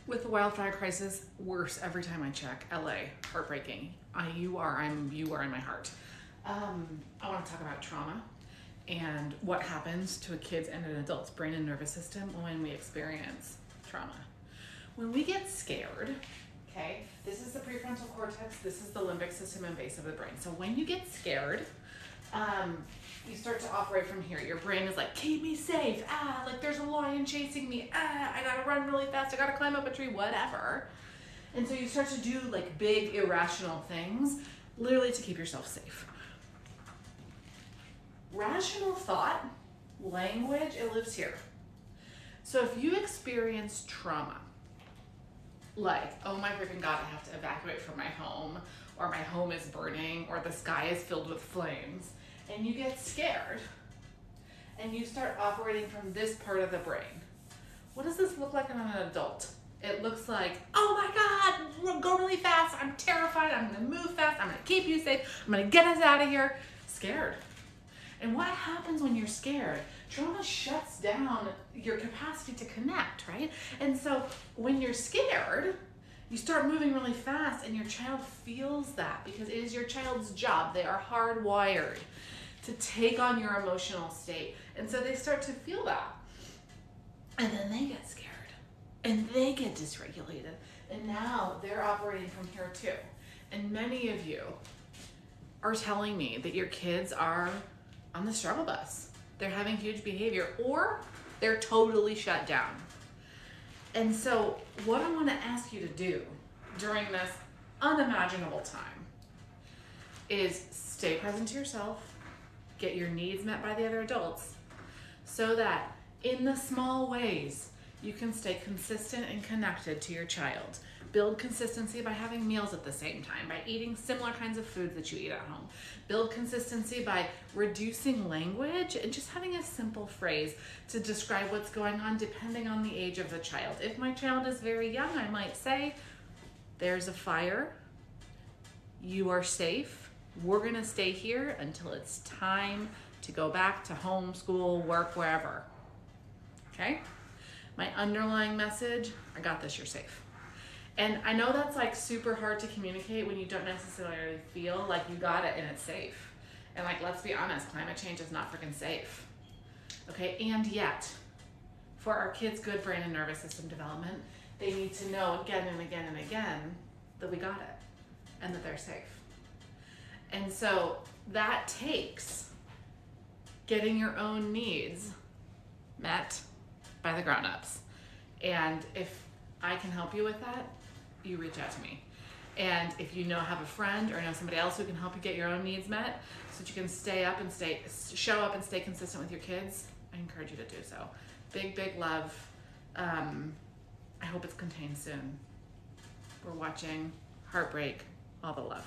With the wildfire crisis, worse every time I check. LA, heartbreaking. You are in my heart. I want to talk about trauma and what happens to a kid's and an adult's brain and nervous system when we experience trauma. When we get scared, okay, this is the prefrontal cortex, this is the limbic system and base of the brain. So when you get scared, you start to operate from here. Your brain is like, keep me safe. Like there's a lion chasing me. I gotta run really fast. I gotta climb up a tree, whatever. And so you start to do like big irrational things, literally to keep yourself safe. Rational thought, language, it lives here. So if you experience trauma, like, oh my freaking God, I have to evacuate from my home, or my home is burning, or the sky is filled with flames, and you get scared, and you start operating from this part of the brain. What does this look like in an adult? It looks like, oh my God, go really fast, I'm terrified, I'm gonna move fast, I'm gonna keep you safe, I'm gonna get us out of here. Scared. And what happens when you're scared? Trauma shuts down your capacity to connect, right? And so when you're scared, you start moving really fast, and your child feels that because it is your child's job. They are hardwired to take on your emotional state. And so they start to feel that. And then they get scared and they get dysregulated. And now they're operating from here too. And many of you are telling me that your kids are on the struggle bus. They're having huge behavior, or they're totally shut down. And so what I want to ask you to do during this unimaginable time is stay present to yourself, get your needs met by the other adults, so that in the small ways you can stay consistent and connected to your child. Build consistency by having meals at the same time, by eating similar kinds of foods that you eat at home. Build consistency by reducing language and just having a simple phrase to describe what's going on depending on the age of the child. If my child is very young, I might say, there's a fire, you are safe, we're gonna stay here until it's time to go back to home, school, work, wherever, okay? My underlying message, I got this, you're safe. And I know that's like super hard to communicate when you don't necessarily feel like you got it and it's safe. And like, let's be honest, climate change is not freaking safe. Okay, and yet, for our kids' good brain and nervous system development, they need to know again and again and again that we got it and that they're safe. And so that takes getting your own needs met by the grown-ups. And if I can help you with that, you reach out to me. And if you have a friend or know somebody else who can help you get your own needs met so that you can show up and stay consistent with your kids, I encourage you to do so. Big, big love. I hope it's contained soon. We're watching heartbreak, all the love.